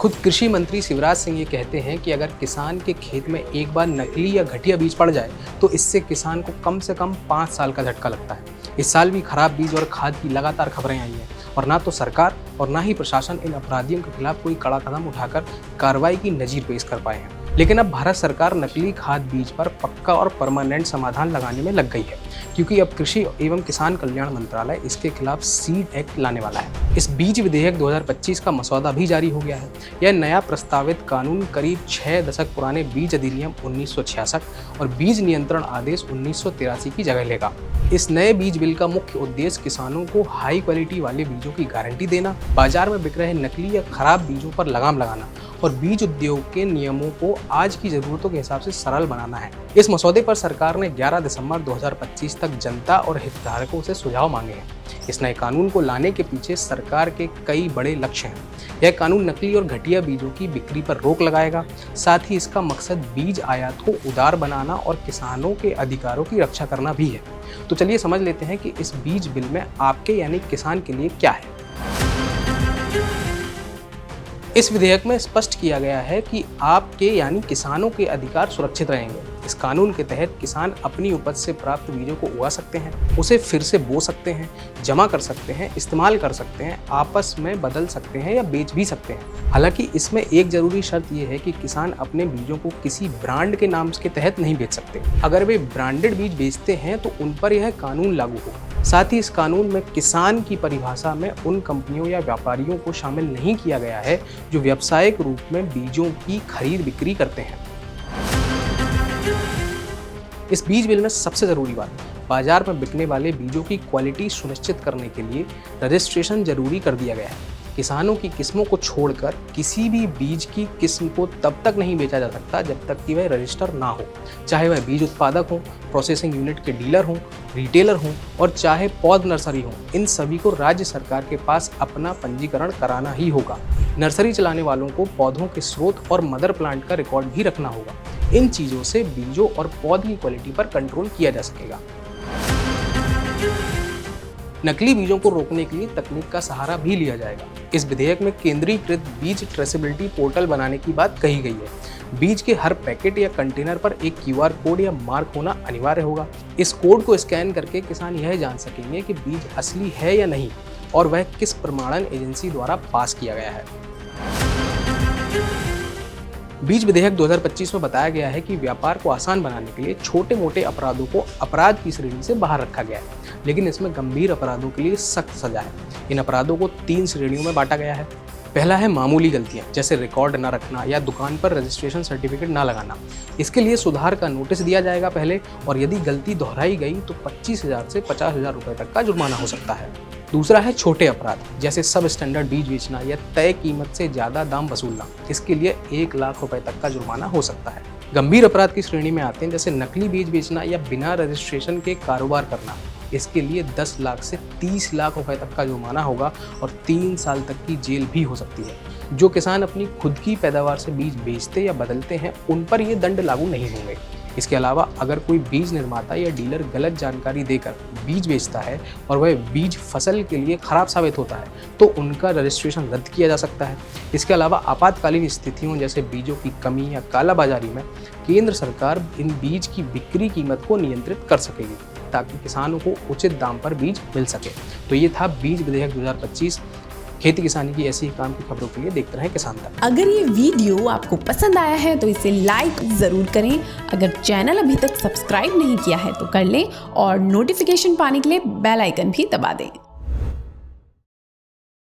खुद कृषि मंत्री शिवराज सिंह ये कहते हैं कि अगर किसान के खेत में एक बार नकली या घटिया बीज पड़ जाए तो इससे किसान को कम से कम 5 साल का झटका लगता है। इस साल भी खराब बीज और खाद की लगातार खबरें आई हैं और ना तो सरकार और ना ही प्रशासन इन अपराधियों के खिलाफ कोई कड़ा कदम उठाकर कार्रवाई की नजीर पेश कर पाए हैं। लेकिन अब भारत सरकार नकली खाद बीज पर पक्का और परमानेंट समाधान लगाने में लग गई है, क्योंकि अब कृषि एवं किसान कल्याण मंत्रालय इसके खिलाफ सीड एक्ट लाने वाला है। इस बीज विधेयक 2025 का मसौदा भी जारी हो गया है। यह नया प्रस्तावित कानून करीब 6 दशक पुराने बीज अधिनियम 1966 और बीज नियंत्रण आदेश 1983 की जगह लेगा। इस नए बीज बिल का मुख्य उद्देश्य किसानों को हाई क्वालिटी वाले बीजों की गारंटी देना, बाजार में बिक रहे नकली या खराब बीजों पर लगाम लगाना और बीज उद्योग के नियमों को आज की जरूरतों के हिसाब से सरल बनाना है। इस मसौदे पर सरकार ने 11 दिसंबर 2025 तक जनता और हितधारकों से सुझाव मांगे हैं। इस नए कानून को लाने के पीछे सरकार के कई बड़े लक्ष्य हैं। यह कानून नकली और घटिया बीजों की बिक्री पर रोक लगाएगा। साथ ही इसका मकसद बीज आयात को उदार बनाना और किसानों के अधिकारों की रक्षा करना भी है। तो चलिए समझ लेते हैं कि इस बीज बिल में आपके यानी किसान के लिए क्या है। इस विधेयक में स्पष्ट किया गया है कि आपके यानी किसानों के अधिकार सुरक्षित रहेंगे। इस कानून के तहत किसान अपनी उपज से प्राप्त बीजों को उगा सकते हैं, उसे फिर से बो सकते हैं, जमा कर सकते हैं, इस्तेमाल कर सकते हैं, आपस में बदल सकते हैं या बेच भी सकते हैं। हालांकि इसमें एक जरूरी शर्त यह है कि किसान अपने बीजों को किसी ब्रांड के नाम के तहत नहीं बेच सकते। अगर वे ब्रांडेड बीज बेचते हैं तो उन पर यह कानून लागू होगा। साथ ही इस कानून में किसान की परिभाषा में उन कंपनियों या व्यापारियों को शामिल नहीं किया गया है जो व्यावसायिक रूप में बीजों की खरीद बिक्री करते हैं। इस बीज बिल में सबसे जरूरी बात, बाजार में बिकने वाले बीजों की क्वालिटी सुनिश्चित करने के लिए रजिस्ट्रेशन जरूरी कर दिया गया है। किसानों की किस्मों को छोड़कर किसी भी बीज की किस्म को तब तक नहीं बेचा जा सकता जब तक कि वह रजिस्टर ना हो, चाहे वह बीज उत्पादक हो, प्रोसेसिंग यूनिट के डीलर हों, रिटेलर हों और चाहे पौध नर्सरी हो। इन सभी को राज्य सरकार के पास अपना पंजीकरण कराना ही होगा। नर्सरी चलाने वालों को पौधों के स्रोत और मदर प्लांट का रिकॉर्ड भी रखना होगा। इन चीज़ों से बीजों और पौध की क्वालिटी पर कंट्रोल किया जा सकेगा। नकली बीजों को रोकने के लिए तकनीक का सहारा भी लिया जाएगा। इस विधेयक में केंद्रीकृत बीज ट्रेसेबिलिटी पोर्टल बनाने की बात कही गई है। बीज के हर पैकेट या कंटेनर पर एक QR कोड या मार्क होना अनिवार्य होगा। इस कोड को स्कैन करके किसान यह जान सकेंगे कि बीज असली है या नहीं और वह किस प्रमाणन एजेंसी द्वारा पास किया गया है। बीज विधेयक 2025 में बताया गया है कि व्यापार को आसान बनाने के लिए छोटे मोटे अपराधों को अपराध की श्रेणी से बाहर रखा गया है, लेकिन इसमें गंभीर अपराधों के लिए सख्त सजा है। इन अपराधों को 3 श्रेणियों में बांटा गया है। पहला है मामूली गलतियां, जैसे रिकॉर्ड न रखना या दुकान पर रजिस्ट्रेशन सर्टिफिकेट न लगाना। इसके लिए सुधार का नोटिस दिया जाएगा पहले, और यदि गलती दोहराई गई तो 25,000 से 50,000 रुपये तक का जुर्माना हो सकता है। दूसरा है छोटे अपराध, जैसे सब स्टैंडर्ड बीज बेचना या तय कीमत से ज़्यादा दाम वसूलना। इसके लिए 1 लाख रुपए तक का जुर्माना हो सकता है। गंभीर अपराध की श्रेणी में आते हैं जैसे नकली बीज बेचना या बिना रजिस्ट्रेशन के कारोबार करना। इसके लिए 10 लाख से 30 लाख रुपए तक का जुर्माना होगा और 3 साल तक की जेल भी हो सकती है। जो किसान अपनी खुद की पैदावार से बीज बेचते या बदलते हैं उन पर ये दंड लागू नहीं होंगे। इसके अलावा अगर कोई बीज निर्माता या डीलर गलत जानकारी देकर बीज बेचता है और वह बीज फसल के लिए खराब साबित होता है तो उनका रजिस्ट्रेशन रद्द किया जा सकता है। इसके अलावा आपातकालीन स्थितियों जैसे बीजों की कमी या कालाबाजारी में केंद्र सरकार इन बीज की बिक्री कीमत को नियंत्रित कर सकेगी ताकि किसानों को उचित दाम पर बीज मिल सके। तो ये था बीज विधेयक 2025। खेती किसानी की ऐसी ही काम की खबरों के लिए देखते रहें किसान तक। अगर ये वीडियो आपको पसंद आया है तो इसे लाइक जरूर करें। अगर चैनल अभी तक सब्सक्राइब नहीं किया है तो कर लें और नोटिफिकेशन पाने के लिए बेल आइकन भी दबा दें।